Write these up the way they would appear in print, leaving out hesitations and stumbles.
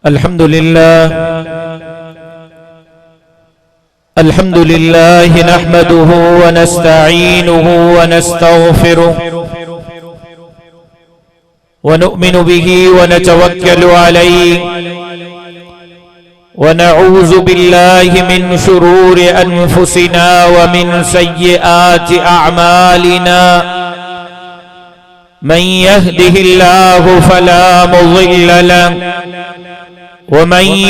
अल्हम्दुलिल्लाह नहमदुहु व नस्तईनुहु व नस्तगफिरुह व नु'मिनु बिही व नतवक्कलु अलैहि व नऊज़ु बिल्लाहि मिन शुरूरि अनफुसिना व मिन सय्यिआति अअमालिना मन यहदिहिल्लाहु फला मुज़िल्ल लहु वमन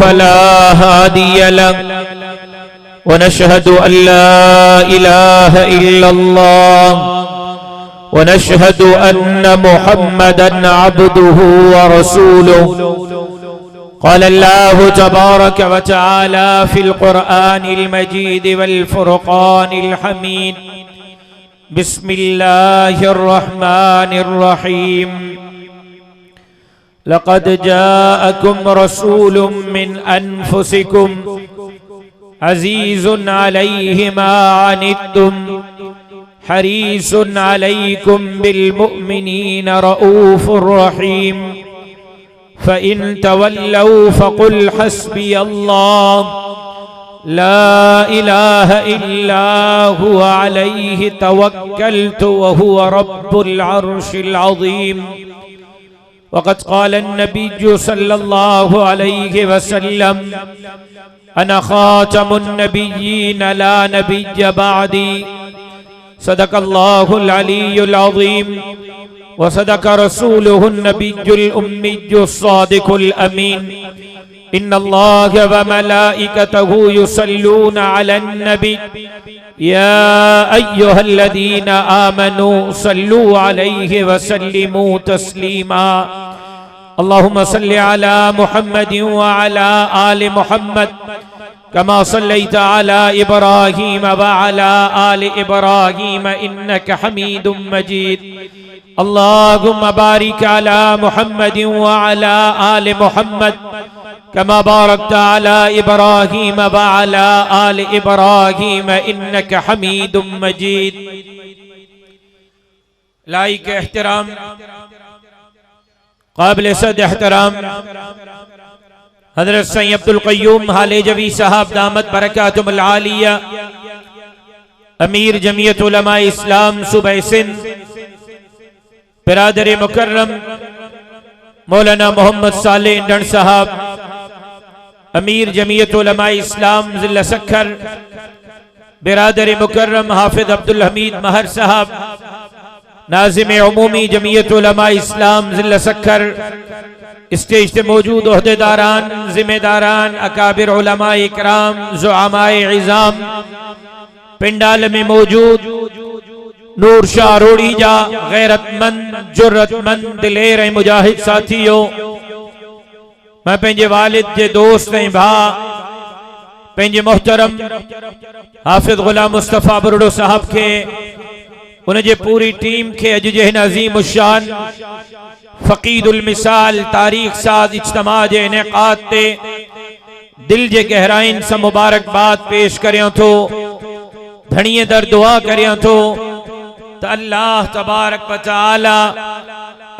फला हादिय लहु वनशहदु अल्ला इलाहा इल्लल्लाह वनशहदु अन्न मुहम्मदन अब्दुहु व रसूलुहु क़ाल अल्लाहु तबारक व तआला फ़िल क़ुरआनिल मजीद वल फ़ुरक़ानिल हमीद बिस्मिल्लाहिर रहमानिर रहीम लक़द जाअकुम रसूलुम मिन अनफुसिकुम अज़ीज़ुन अलैहि मा अनित्तुम हरीसुन अलैकुम बिल मुअमिनीन रऊफ़ुर रहीम फ़इन तवल्लौ फ़क़ुल हस्बियल्लाह ला इलाहा इल्ला हुवा अलैहि तवक्कलतु व हुवा रब्बुल अर्शिल अज़ीम वक़द क़ाल अन्नबिय्यु सल्लल्लाहु अलैहि वसल्लम अना ख़ातमुन नबिय्यीन ला नबिय्य बअदी सदक़ल्लाहुल अलियुल अज़ीम व सदक़ रसूलुहुन नबिय्युल उम्मियुस सादिक़ुल अमीन इन्नल्लाहा व मलाइकतहु युसल्लूना अलन नबी या अय्युहल्लज़ीना आमनू सल्लू अलैहि व सल्लिमू तस्लीमा अल्लाहुम्मा सल्लि अला मुहम्मदिन व अला आलि मुहम्मद कमा सल्लैता अला इब्राहीम व अला आलि इब्राहीम इन्नका हमीदुम मजीद अल्लाहुम्मा बारिक अला मुहम्मदिन व अला आलि मुहम्मद कमा बारकता अला इब्राहीम व अला आलि इब्राहीम इन्नका हमीदुम मजीद। लाइक एहतराम काबिल सद एहतराम हज़रत सैयद अब्दुल क़य्यूम हालेजवी साहब दामत बरकातुहुल आलिया अमीर जमीयत उलमा इस्लाम सूबा सिंध बिरादर मुकर्रम मौलाना मोहम्मद सालेह इंदड़ साहब अमीर जमीयत उलमा इस्लाम ज़िला सक्खर बिरादर मुकर्रम हाफिज अब्दुल हमीद महर साहब नाज़िम उमूमी जमीयत उलमा इस्लाम ज़िला सक्खर स्टेज पे मौजूद ओहदेदारान जिम्मेदारान अकाबिर उलमा इकराम ज़ुआमाए इज़ाम पिंडाल में मौजूद नूर शाह रोड़ीजा गैरतमंद जुर्रतमंद दिलेर मुजाहिद साथियों मैं पेंजे वालिद जे दोस्त ऐं भा पेंजे मोहतरम हाफिज गुलाम मुस्तफ़ा बुरड़ो साहब के उनजे पूरी टीम के अज जे अज़ीम शान फ़क़ीदुल मिसाल तारीख़ साज़ इज्तिमा जे इनेक़ाद ते दिल जे गहराइन से मुबारकबाद पेश करियां थो धणीअ दर दुआ करियां थो त अल्लाह तबारक व तआला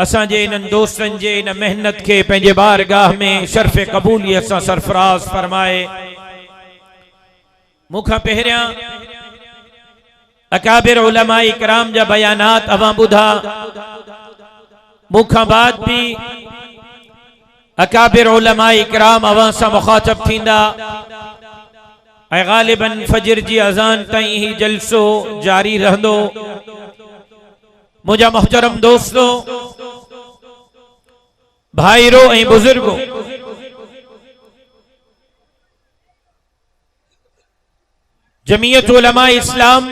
असांजे इन्हनि दोस्तनि जे इन मेहनत के पंहिंजे बारगाह में शर्फ़े क़बूलियत सां सरफराज़ फरमाए। मूंखां पहिरियां अकाबिर उलमा इकराम जा बयानात अवां ॿुधा मूंखां बाद भी अकाबिर उलमा इकराम अवां सां मुखातब थींदा ऐं ग़ालिबन फजर जी अज़ान ताईं ही जलसो जारी रहंदो। मुझा मोहतरम दोस्तों भाईरो ऐं बुजुर्गो जमीयत उलमा इस्लाम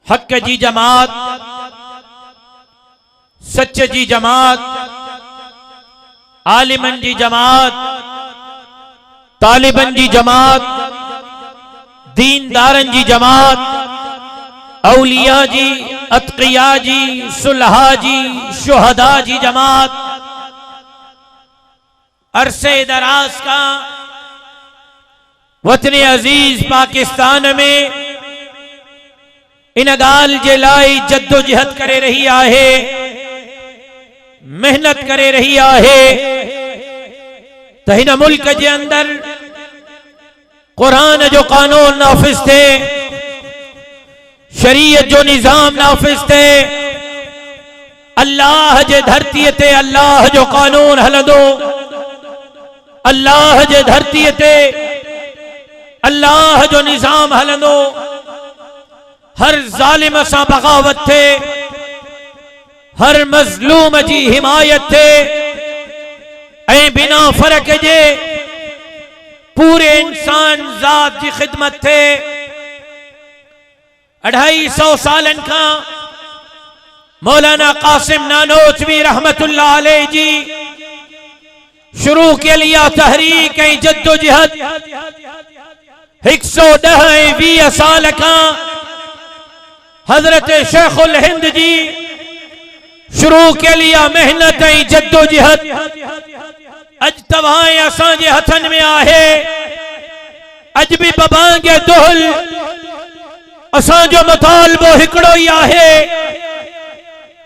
हक जी जमात सच जी जमात आलिमन जी जमात तालिबन जी जमात दीनदारन जी जमात औलिया जी अतकिया जी सुलहा जी शुहदा जी जमात अरसे दराज का वतन अजीज पाकिस्तान में इन गाल जे लाई जद्दोजहद करे रही आहे। मेहनत करे रही आहे त हिन मुल्क जे अंदर कुरान जो कानून नाफिज थे, शरीयत जो निजाम नाफिज थे, अल्लाह जे धरती ते अल्लाह जो कानून हलंदो, अल्लाह जे धरती ते अल्लाह जो निजाम हलंदो। हर जालिम सां बगावत थे, हर मजलूम जी हिमायत थे, ऐं बिना फर्क जे पूरे इंसान जात की खिदमत थे। 250 सालन का मौलाना कासिम नानोतवी रहमतुल्लाह अलैह जी शुरू के लिया तहरीक जद्दोजहद। 110-20 साल का हजरत शेखुल हिंद जी शुरू के लिया मेहनत जद्दोजहद। अज तवाएं असांजे हथन में आहे, अज भी बबांगे दोहल असांजो मुतालबो हिकड़ो ही आहे,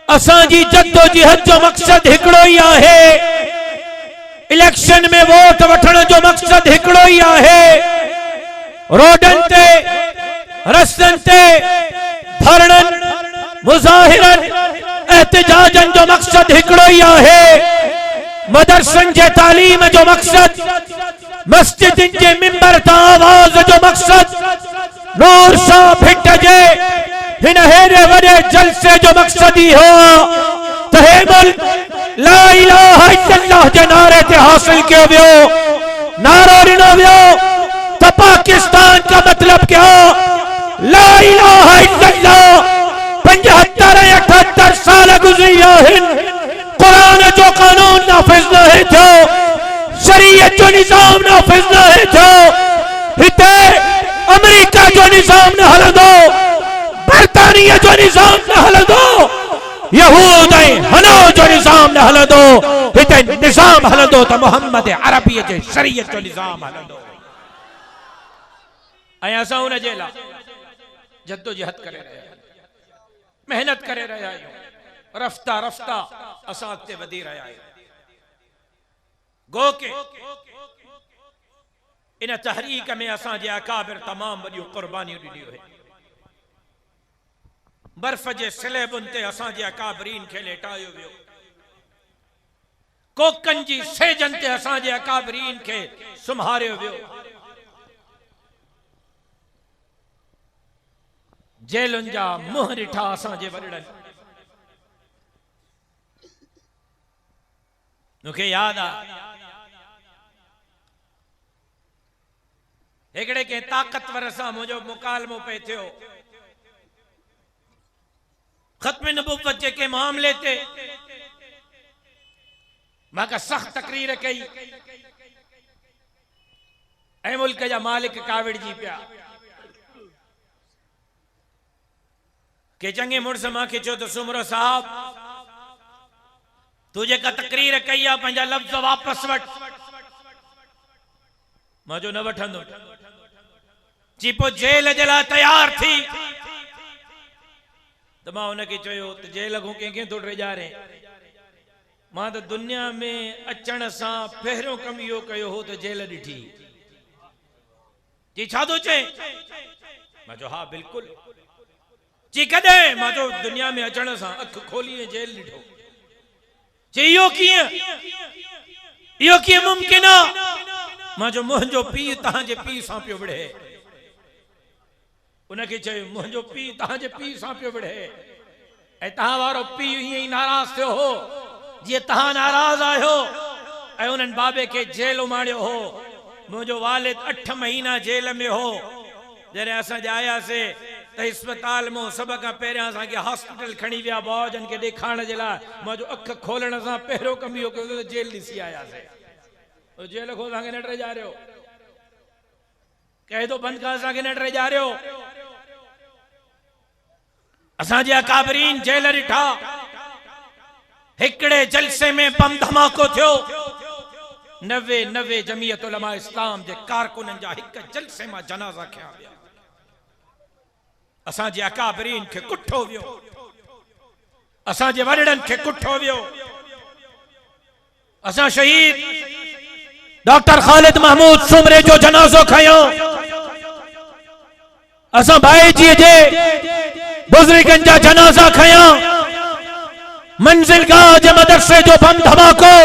असांजी जद्दोजहद जो मकसद हिकड़ो ही आहे, इलेक्शन में वोट वठण जो मकसद हिकड़ो ही आहे। रोडन ते रस्तन ते धरणन मुजाहिरन एहतजाजन जो मकसद हिकड़ो ही आहे। मदरसन जे तालीम जो मकसद, मस्जिदन जे मिंबर ता आवाज जो मकसद, नूर शाह भिट जे हिन हेरे वडे जलसे जो मकसद ही हो त हे मुल्क ला इलाहा इल्लल्लाह जे नारे ते हासिल कियो वियो। नारो ॾिनो वियो त पाकिस्तान का मतलब क्या, ला इलाहा इल्लल्लाह। 75-78 साल गुज़री आहिनि, कुरान जो कानून नाफिज न है थियो, शरीयत जो निजाम नाफिज न है थियो। हिते अमेरिका जो निजाम न हलंदो, बरतानिया जो निजाम न हलंदो, यहूद ऐं हनो जो निजाम न हलंदो। हिते निजाम हलंदो त मोहम्मद अरबी जे शरीयत जो निजाम हलंदो। ऐं असां उन जे लाइ जद्दोजहद करे रहिया आहियूं, मेहनत करे रहिया आहियूं। रफ्ता रफ्ता असां अॻिते वधी रहिया आहियूं। गो के इन तहरीक में असांजे अकाबिर तमाम वॾियूं कुर्बानियूं ॾिनियूं आहिनि। बर्फ जे स्लेबुनि ते असांजे अकाबरीन खे लेटायो वियो, कोकन जी सेजन ते असांजे अकाबरीन खे सुम्हारियो वियो, जेलुनि जा मुंहं ॾिठा असांजे वॾड़नि। मूंखे यादि आहे हिकिड़े कंहिं ताक़तवर सां मुंहिंजो मुकालमो पे थियो। ख़त्म नबुव्वत जे के मामले ते मां का सख्त तकरीर कई ऐं मुल्क जा मालिक काविड़जी पिया के चङे मुड़स मूंखे चयो त सुमरो साहब तू जेका तकरीर कई आहे पंहिंजा लफ़्ज़ वापसि वठ। मां जो न वठंदुमि। जी पोइ जेल जे लाइ तयार थी त मां हुनखे चयो त जेल खां कंहिंखे थो ड्रेजारे। मां त दुनिया में अचण सां पहिरियों कमु इहो कयो हो त जेल ॾिठी। जी छा थो चए? मां चयो हा बिल्कुलु। जी कॾहिं? मां चयो दुनिया में अचण सां अखि खोली जेल ॾिठो। जी इहो कीअं मुमकिन आहे? मां चयो मुंहिंजो पीउ तव्हांजे पीउ सां पियो विढ़े। उनखे चयो मुंहिंजो पीउ तव्हांजे पीउ सां पियो विढ़े ऐं तव्हां वारो पीउ हीअं ई नाराज़ थियो हो जीअं तव्हां नाराज़ आहियो ऐं उन्हनि बाबे खे जेल उमाड़ियो हो। मुंहिंजो वालिद 8 महीना जेल में हो। जॾहिं असां आयासीं त अस्पताल में सभ खां पहिरियां असांखे हॉस्पिटल खणी विया बौजन खे ॾेखारण जे लाइ। मुंहिंजो अखि खोलण सां पहिरियों कमु इहो कयो त जेल ॾिसी आयासीं। जेल खो असांखे न ड्रेजारियो, कैदो बंदि खां असांखे न ड्रेजारियो। असांजे अकाबरीन जेल ॾिठा। हिकिड़े जलसे में बम धमाको थियो। 90 जमीयत उलमा इस्लाम जे कारकुननि जा हिक जलसे में जनाज़ा खया विया। असांजे अकाबरीन खे कुठो वियो, असांजे वॾड़नि खे कुठो वियो। असा शहीद डॉक्टर खालिद महमूद सुमरे जो जनाजो खयो असा भाई जी जे बुजुर्गन जा जनाजा खया मंजिल गाह जे मदरसे जो बम धमाको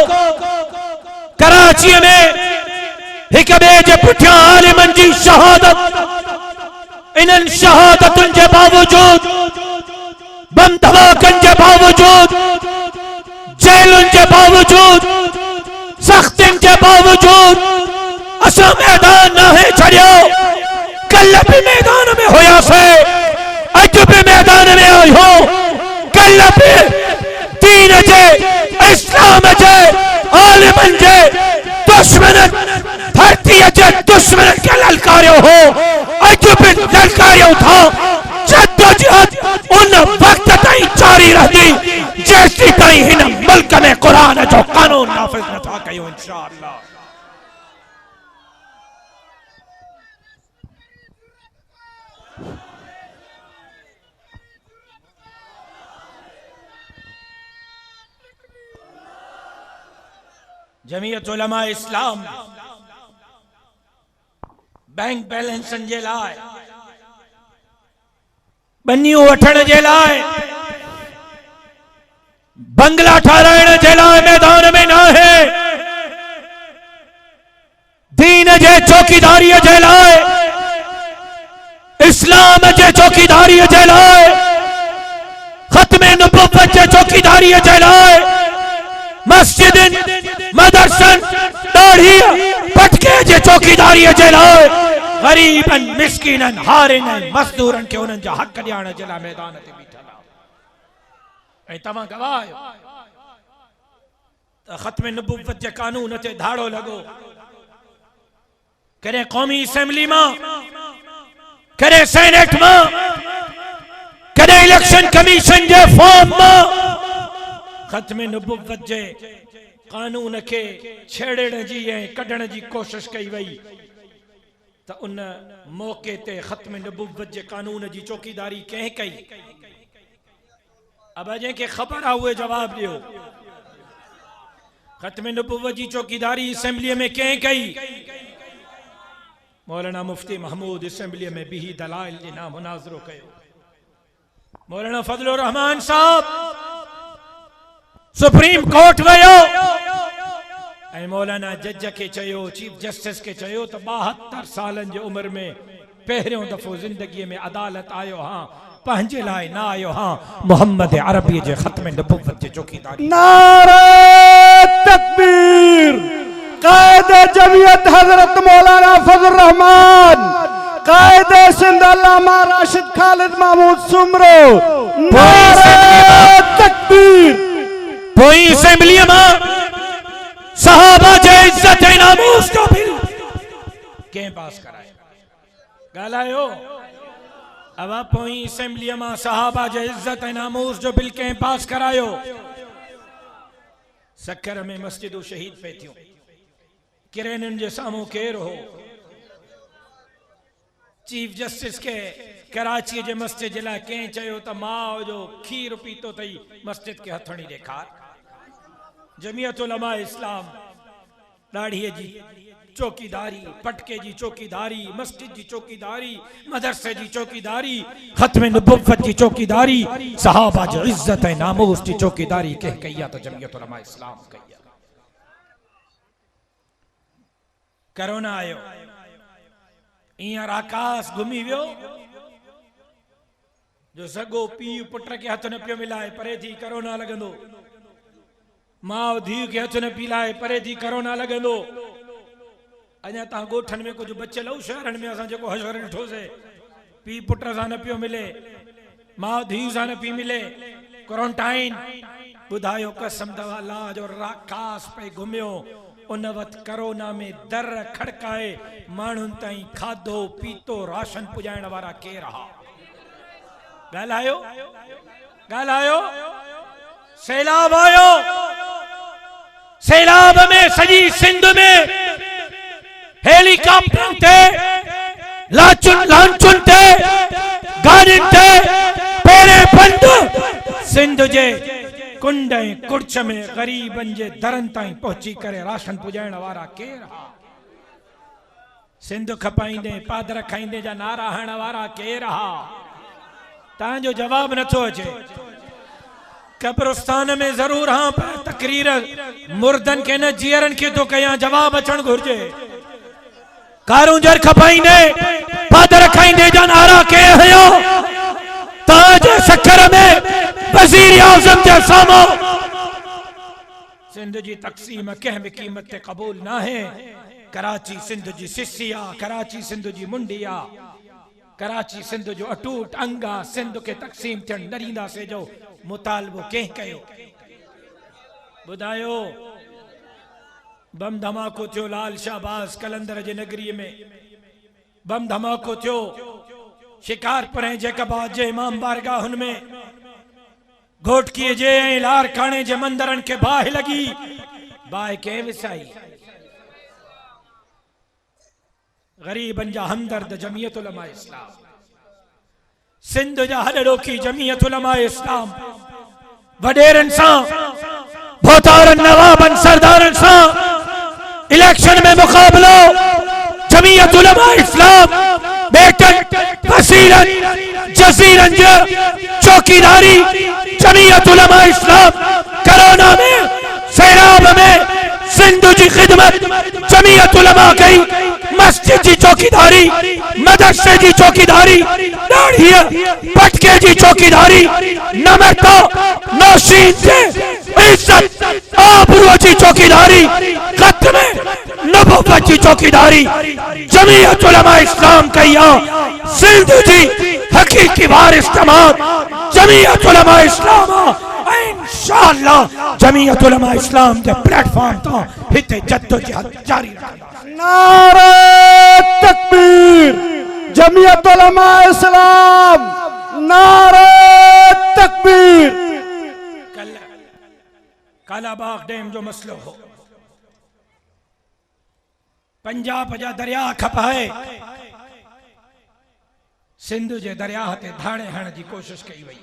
कराची में एक बे जे पुठिया आलिमन जी शहादत इनन शहादतुन जे बावजूद बम धमाकन के बावजूद जेलुन के बावजूद सख्तिन के बावजूद असा मैदान ना है छड़ियो कल भी मैदान में होया से अज भी मैदान में आयो कल भी दीन जे इस्लाम जे आलिमन जे दुश्मन धरती जे दुश्मन के ललकारियो हो अज भी ललकारियो था जद्दोजहद उन वक्त ताई जारी रहती जैसी ताई हिन मुल्क में कुरान जो कानून नाफिज न था कयो इंशाअल्लाह। जमीयत उलमा इस्लाम बैंक बैलेंस जे लाए बनियूं वठण जे लाए बंगला ठाराइण जे लाए मैदान में ना है दीन जे चौकीदारी जे लाए इस्लाम जे चौकीदारी जे लाए खत्मे नबुव्वत जे चौकीदारी जे लाए मस्जिदन मदरसन दाढ़ी पटके जे चौकीदारी जे लाए गरीबन मिस्किनन हारिनन मजदूरन के उनन जा हक ॾियण जे लाइ मैदान ते बीठल ऐं तव्हां गवाह आहियो त ख़त्म नबुव्वत जे कानून ते धाड़ो लॻो कॾहिं क़ौमी असेंबली मां कॾहिं सेनेट मां कॾहिं इलेक्शन कमीशन जे फॉर्म मां ख़त्म नबुव्वत जे कानून के छेड़ण जी ऐं कढण जी कोशिश कई वई त उन मौके ते ख़त्म नबुव्वत जे कानून जी चौकीदारी कंहिं कई अब जंहिंखे ख़बर आहे उहे जवाब ॾियो ख़त्म नबुव्वत जी चौकीदारी असेंबली में कंहिं कई मौलाना मुफ्ती महमूद असेंबली में बिही दलाइल जे नाम मुनाज़रो कयो मौलाना फजलुर रहमान साहब सुप्रीम कोर्ट वियो ऐं मौलाना जज के चयो चीफ जस्टिस के चयो तो 72 सालन जी उम्र में पहिरियों दफ़ो जिंदगी में अदालत आयो हाँ पंहिंजे लाइ ना आयो हाँ मोहम्मद अरबी जे ख़त्म नबुव्वत जे चौकीदारी नारे तकबीर कायदे जमीयत हजरत मौलाना फजल रहमान कायदे सिंध अल्लामा राशिद खालिद महमूद सुमरो नारे तकबीर पोई असेंबली में सहाबा जे इज्जत ऐं नामूस जो बिल कंहिं पास कराए ॻाल्हायो अब पोई असेंबली में सहाबा जे इज्जत ऐं नामूस जो बिल कंहिं पास करायो सखर में मस्जिदूं शहीद पे थियूं किरेननि जे साम्हूं केरु हो चीफ जस्टिस के कराची जे मस्जिद जे लाइ कंहिं चयो त माउ जो खीर पीतो अथई मस्जिद के हथणी ॾेखार जमीयत उलमा इस्लाम दाढ़ीअ जी चौकीदारी पटके जी चौकीदारी मस्जिद जी चौकीदारी मदरसे जी चौकीदारी ख़त्म नबुव्वत जी चौकीदारी सहाबा जो इज्जत ऐं नामूस जी चौकीदारी कंहिं कई आहे त जमीयत उलमा इस्लाम कई आहे कोरोना आयो ईअं आकाश घुमी वियो जो सॻो पीउ पुट के हथ न पियो मिलाए परे थी कोरोना लॻंदो माउ धीउ के हथ न पीलाए परे थी कोरोना लॻंदो अञा तव्हां ॻोठनि में कुझु बचियल हो शहरनि में असां जेको हशर ॾिठोसीं पीउ पुट सां न पियो मिले माउ धीउ सां न पई मिले क्वारंटाइन ॿुधायो कसम दवा लाज और राकास पे घुमियो उन वक्त कोरोना में दर खड़काए माण्हुनि ताईं खाधो पीतो राशन पुॼाइण वारा केर हा ॻाल्हायो ॻाल्हायो सैलाब आयो सैलाब में सॼी सिंध में हेलीकॉप्टर थे लांचुन थे गाड़ियुनि थे पेरे बंद सिंध जे कुंड ऐं कुर्छ में ग़रीबनि जे दरनि ताईं पहुची करे राशन पुॼाइण वारा केर हा? सिंध खपाईंदे पादर खाईंदे जा नारा हणण वारा केर हा? तव्हांजो जवाब नथो अचे। कब्रिस्तान में जरूर हाँ, पर तकरीर मुर्दन के न जीअरनि खे तो कयां, जवाब अचण घुर्जे। कारूं जर खपाईंदे पादर खाईंदे जा नारा केर हयो? ताजे शक्कर में वजीर आज़म जे साम्हूं सिंध जी तक़सीम कंहिं बि क़ीमत ते क़बूल न है। कराची सिंध जी सिसिया, कराची सिंध जी मुंडिया, कराची सिंध जो अटूट अंगा। सिंध के तक़सीम थियण न ॾींदासीं जो मुतालबो कंहिं कयो? ॿुधायो। बम धमाको थियो लाल शाहबाज़ कलंदर जे नगरी में, बम धमाको थियो शिकारपुर ऐं जैकबाद जे इमाम बारगाहुनि में, घोटकीअ जे ऐं लारकाणे जे मंदरनि खे बाहि लॻी। बाहि कंहिं विसाई? ग़रीबनि जा हमदर्द जमीयत उलमा इस्लाम, सिंध जा हॾड़ोखी जमीयत उलमा इस्लाम, वॾेरनि सां भोतारनि नवाबनि सरदारनि सां इलेक्शन में मुक़ाबलो जमीयत उलमा इस्लाम बेटन वसीरन जजीरन जो चौकीदारी जमीयत उलमा इस्लाम कोरोना में सैराब में सिंध की खिदमत जमीयत उलमा कई। मस्जिद की चौकीदारी, मदरसे की चौकीदारी, दाढ़िया पटके की चौकीदारी, नमता नौशीन से इज्जत आबरू की चौकीदारी, खत्म नबुव्वत की चौकीदारी जमीयत उलमा इस्लाम कई। सिंध की हकीकी वारिस तमाम जमीयत उलमा इस्लाम। इंशाअल्लाह जमीयत उलमा इस्लाम के प्लेटफॉर्म तो हिते जद्दोजहद जारी रखंदा। नारे तकबीर जमीयत उलमा इस्लाम, नारे तकबीर। कालाबाग डैम जो मसलो हो, पंजाब जा दरिया खपाए सिंध जे दरिया ते धाणे हण जी कोशिश कई वई।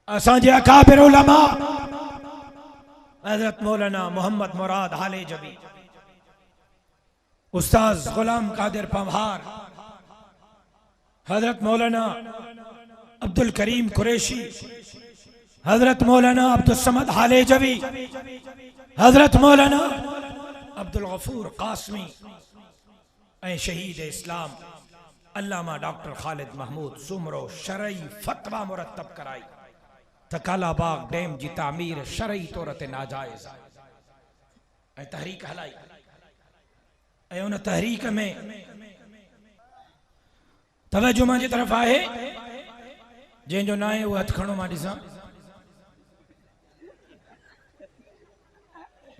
असांजे अकाबिर उलमा हजरत मौलाना मोहम्मद मुराद हालेजवी, उस्ताद गुलाम कादिर पंहार, हजरत मौलाना अब्दुल करीम कुरैशी, हजरत मौलाना अब्दुल समद हालेजवी, हजरत मौलाना अब्दुल गफूर कासमी ऐं शहीद इस्लाम अल्लामा डॉक्टर खालिद महमूद सुमरो शरई फतवा मुरतब कराई त कालाबाग डैम जी तामीर शरई तौर ते नाजायज़ ऐं तहरीक हलाई। ऐं उन तहरीक में तवज्जो मुंहिंजी तरफ़ आहे, जंहिंजो न आहे उहो हथ खणो मां ॾिसां।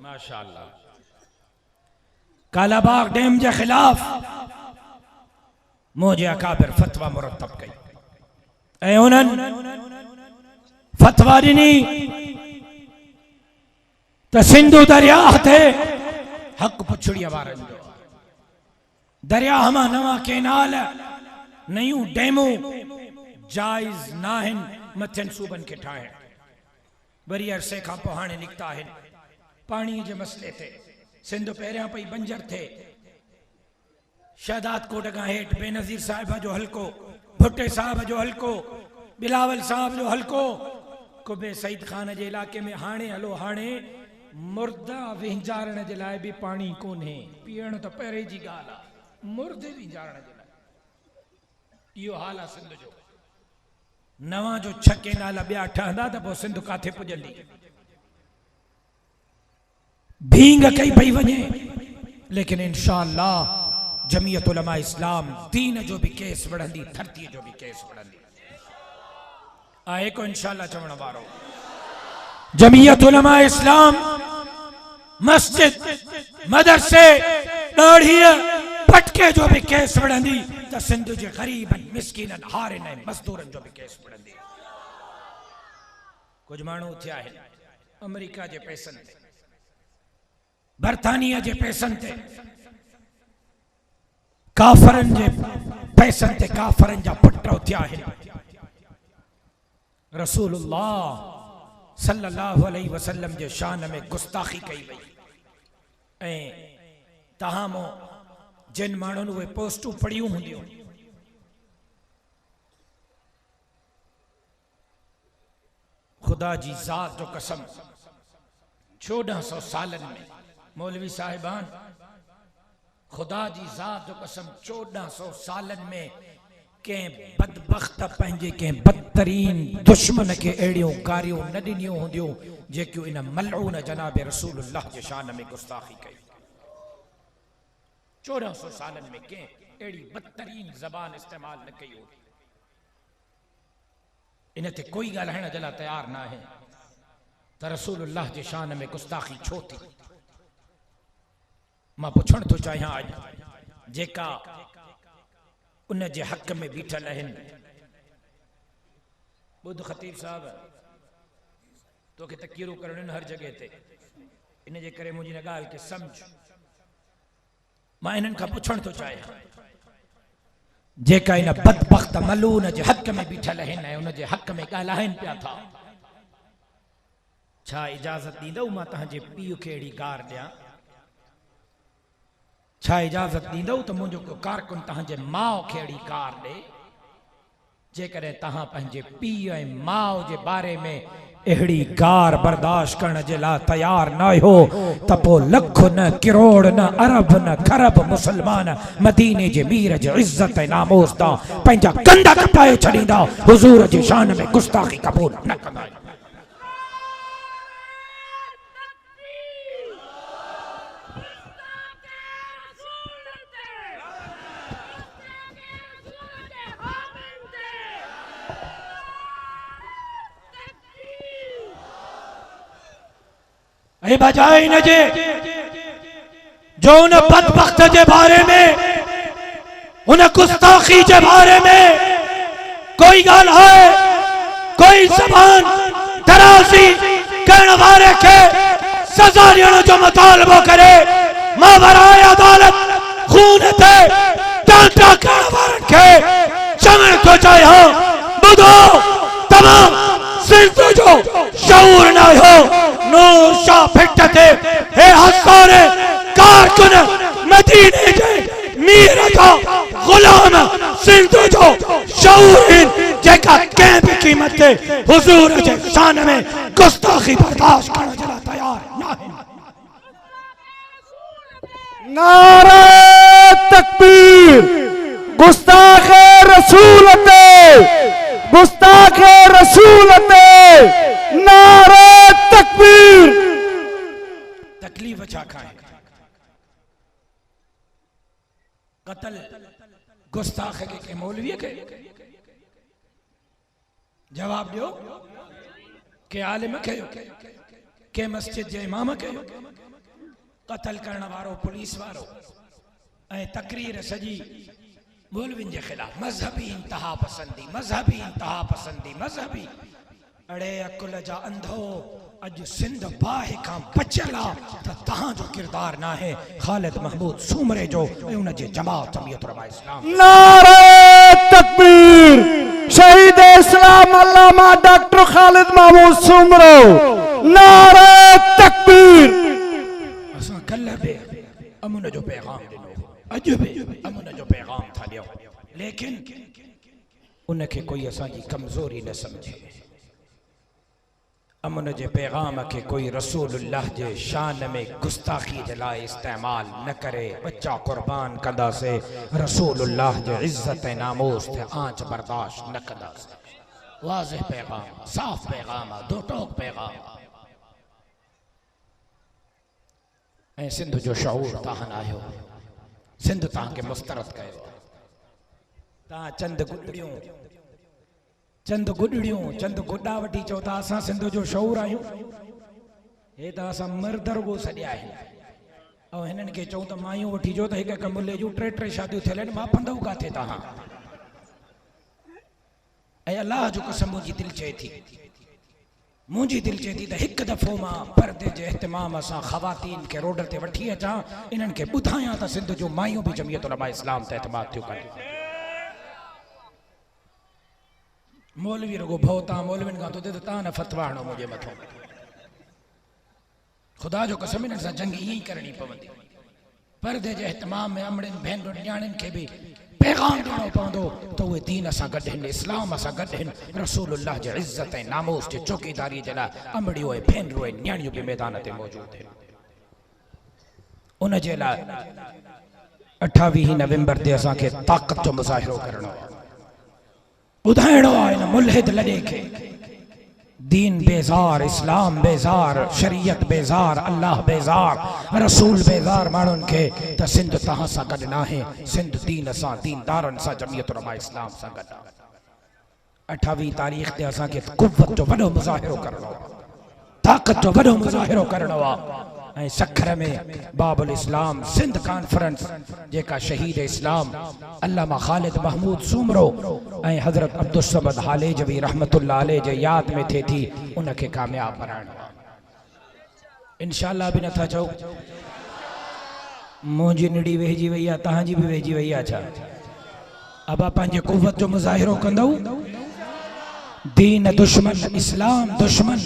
माशाअल्लाह। कालाबाग डैम के खिलाफ मुझे अकाबिर फतवा मुरतब कई ऐं उन्हनि फतवा ॾिनी त सिंधु दरिया ते हक पुछड़ीअ वारनि जो, दरिया मां नवा केनाल नयूं डैमूं जाइज़ न आहिनि मथियनि सूबनि खे ठाहिण। वरी अरसे खां पोइ हाणे निकिता आहिनि पाणीअ जे मसइले ते। सिंध पहिरियां पई बंजर थे, शहदाद कोट खां हेठि बेनज़ीर साहिब जो हल्को, भुट्टे साहब जो हल्को, बिलावल साहब जो हल्को, कुबे सईद खान जे इलाके में हाणे हलो हाणे मुर्दा विंजारण जे लाइ बि पाणी कोन्हे। पीअण त पहिरें जी ॻाल्हि आहे, मुर्दे विंजारण जे लाइ इहो हाल आहे सिंध जो। नवां जो 6 केनाल ॿिया ठहंदा त पोइ सिंध काथे पुॼंदी। भींग कई पई वञे, लेकिन इंशाअल्लाह जमीयत उलमा इस्लाम दीन जो भी केस बढ़ंदी, धरती जो भी केस बढ़ंदी। आए को इंशाअल्लाह चवण वारो। जमीयत उलमा इस्लाम मस्जिद मदरसे दाढ़ीअ पटके जो भी केस बढ़ंदी त सिंध जे गरीबन मिस्किनन हारिन ऐं मजदूरन जो भी केस बढ़ंदी। कुछ माण्हू थिया आहिनि अमेरिका जे पैसनि ते, बरतानिया जे पैसनि ते, काफरन जे पैसनि ते काफरन जा पुट थिया आहिनि। रसूलुल्लाह सल्लल्लाहु अलैहि वसल्लम जे शान में गुस्ताखी कई वई ऐं तहां मो जिन माण्हुनि उहे पोस्टूं पढ़ियूं हूंदियूं खुदा जी ज़ात जो कसम 1400 सालन में मौलवी साहिबान खुदा जी ज़ात जो कसम 1400 सालन में के बदबख्त पंहिंजे के बदतरीन दुश्मन के अड़ियों कारियों न ॾिनियूं हूंदियूं जेकियूं इन मलऊन जनाब रसूलुल्लाह जे शान में गुस्ताखी कई 1400 सालन में के अड़ी बदतरीन ज़बान इस्तेमाल न कई हो इन ते कोई ॻाल्हाइण जे लाइ तैयार न आहे त रसूलुल्लाह जे शान में गुस्ताखी छो थी मां पुछण थो चाहियां अॼु जेका उन जे हक़ में बीठल आहिनि ॿुध ख़तीब साहब तोखे तकीरूं करणियूं हर जगह ते इन जे करे मुंहिंजी हिन ॻाल्हि खे सम्झ मां इन्हनि खां पुछण थो चाहियां जेका इन बदबख्त मलून जे हक़ में बीठल आहिनि ऐं उन जे हक़ में ॻाल्हाइनि पिया था छा इजाज़त ॾींदव मां तव्हांजे पीउ खे अहिड़ी गार ॾियां छा इजाज़त ॾींदव त मुंहिंजो को कारकुन तव्हांजे माउ खे अहिड़ी कार ॾे जेकॾहिं तव्हां पंहिंजे पीउ ऐं माउ जे बारे में अहिड़ी गार बर्दाश्त करण जे लाइ तयार न हो त पोइ लख न किरोड़ न अरब न खरब मुसलमान मदीने जे मीर जे इज़्ज़त ऐं नामोस तां पंहिंजा कंध कपाए छॾींदा हुज़ूर जी शान में गुस्ताखी क़बूल न कंदा ऐं बजाए न जे जो उन बदबख्त जे बारे में उन गुस्ताखी जे बारे में कोई ॻाल्हि है कोई ज़बान दराज़ी करण वारे खे सज़ा ॾियण जो मुतालबो करे मां वराए अदालत खून ते टांटा करण वारनि खे चवण थो चाहियां ॿुधो तमाम सिंध जो शऊर न हो नूर शाह फिट थे हे हसारे कारकुन मदीने जे मीर था गुलाम सिंध जो शऊर जेका कंहिं भी कीमत ते हुजूर जे शान में गुस्ताखी बर्दाश्त करण जे लाइ तयार न आहिनि नारे तकबीर गुस्ताखे रसूल ते गुस्ताखे रसूल ते नारे तकबीर तकलीफ छा खाए कत्ल गुस्ताख के मौलवी के जवाब दियो के आलिम के मस्जिद जे इमाम के कत्ल करण वारो पुलिस वारो ऐं तकरीर सजी मौलविन के खिलाफ मजहबी इंतहा पसंदी मजहबी अड़े अकुल जा अंधो अज सिंध बाहि का बचला त तहां जो किरदार ना है खालिद महमूद सूमरे जो उन जे जमात जमीयत उलमा इस्लाम नारे तकबीर शहीद इस्लाम अल्लामा डॉक्टर खालिद महमूद सूमरो नारे तकबीर असा कल बे अमन जो पैगाम दिनो अज बे अमन जो पैगाम था दियो लेकिन उनके कोई असा जी कमजोरी न समझे अमन जे पैगाम के कोई रसूलुल्लाह जे शान में गुस्ताखी जे लाइ इस्तेमाल न करे बच्चा कुर्बान कंदा से रसूलुल्लाह जे इज्जत नामोस ते आंच बर्दाश्त न कंदा से वाज़ेह पैगाम साफ पैगाम दो टोक पैगाम ऐं सिंध जो शऊर तहां आयो सिंध तहां के मुस्तरद कयो तहां चंद गुडड़ियों चंद गुड्डा वठी चो था असां सिंध जो शऊर आहियूं हे त असां मर्दरगो सॼा आहिनि ऐं हिननि खे चऊं त मायूं वठी जो त हिकु हिकु मुले जूं टे टे शादियूं थियल आहिनि मां पंधव काथे तव्हां ऐं अलाह जो कसम मुंहिंजी दिलि चए थी त हिकु दफ़ो मां पर्दे जे इहतिमाम सां ख़वातीन खे रोड ते वठी अचां इन्हनि खे ॿुधायां त सिंध जूं मायूं बि जमीयत उलमा इस्लाम ते एतमाद थियूं कनि मौलवी रगो भौता मौलविन का तो ता न फतवा हणो मुझे मथो खुदा जो कसम इन सा जंग यही करनी पवंदी पर्दे जे इहतमाम में अमड़न भेनरुन न्याणन के भी पैगाम देनो पवंदो तो वे दीन असा गडहिन इस्लाम असा गडहिन रसूलुल्लाह जे इज्जत ऐं नामूस जे चौकीदारी जे लाइ अमड़ियो ऐं भेनरू ऐं न्याणियूं बि मैदान ते मौजूद आहिनि। उन जे लाइ 28 नवंबर ते असांखे ताक़त जो मुज़ाहिरो करणो आहे, ॿुधाइणो आहे इन मुल्हिद लॾे खे दीन बेज़ार, इस्लाम बेज़ार, शरीयत बेज़ार, अल्लाह बेज़ार, रसूल बेज़ार माण्हुनि खे त सिंध तव्हां सां गॾु न आहे, सिंध दीन सां दीनदारनि सां जमियत उलमा इस्लाम सां गॾु आहे। 28 तारीख़ ते असांखे क़ुव्वत जो वॾो मुज़ाहिरो करणो आहे, ताक़त जो वॾो मुज़ाहिरो करणो आहे। ऐं सखर में बाबुल इस्लाम सिंध कॉन्फ्रेंस जेका शहीद इस्लाम अल्लामा ख़ालिद महमूद सूमरो ऐं हज़रत अब्दुल समद हालेजवी रहमतुल्लाह अलैह जे याद में थिए थी, उनखे कामयाब बनाइणो आहे। इंशाअल्लाह बि नथा चओ? मुंहिंजी निड़ी वेहिजी वई आहे, तव्हांजी बि वेहिजी वई आहे छा? अब पंहिंजे क़ुव्वत जो मुज़ाहिरो कंदव। दीन दुश्मन, इस्लाम दुश्मन,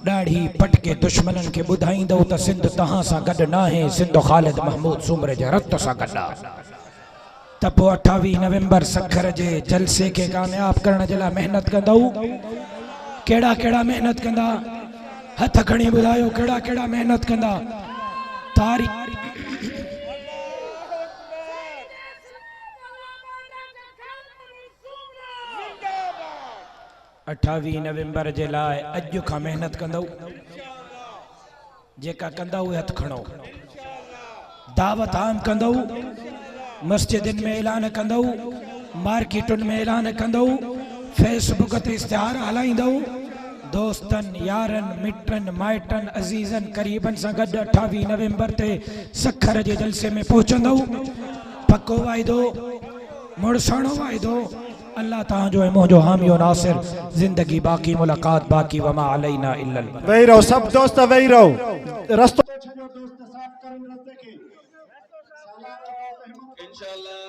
ॾाढी पटके दुश्मननि खे ॿुधाईंदव त सिंध तव्हां सां गॾु न आहे, सिंध ख़ालिद महमूद सूमरे जे रत सां गॾु आहे। त पोइ 28 नवंबर सखर जे जलसे खे कामयाब करण जे लाइ महिनत कंदव। कहिड़ा कहिड़ा महिनत कंदा? हथ खणी ॿुधायो, कहिड़ा कहिड़ा महिनत कंदा? तारीख़ 28 नवंबर जे लाइ अॼु खां महिनत कंदव। जेका कंदा उहे हथ खणो। दावत आम कंदव, मस्जिदनि में ऐलान कंदव, मार्केटुनि में ऐलान कंदव, फेसबुक ते इश्तिहार हलाईंदव, दोस्तनि यारनि मिटनि माइटनि अज़ीज़नि क़रीबनि सां गॾु 28 नवंबर ते सखर जे जलसे में पहुचंदव। पको वाइदो, मुड़साणो वाइदो, अल्लाह तव्हांजो ऐं मुंहिंजो हामी और नासिर, ज़िंदगी बाक़ी मुलाक़ात बाक़ी, वमा अलैना इल्लल बलाग। वेही रहो सब दोस्त, वेही रहो। रस्तो इंशाअल्लाह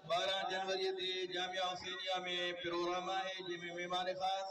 12 जनवरी ते जामिया हुसैनिया में प्रोग्राम है, जिसमें मेहमान खास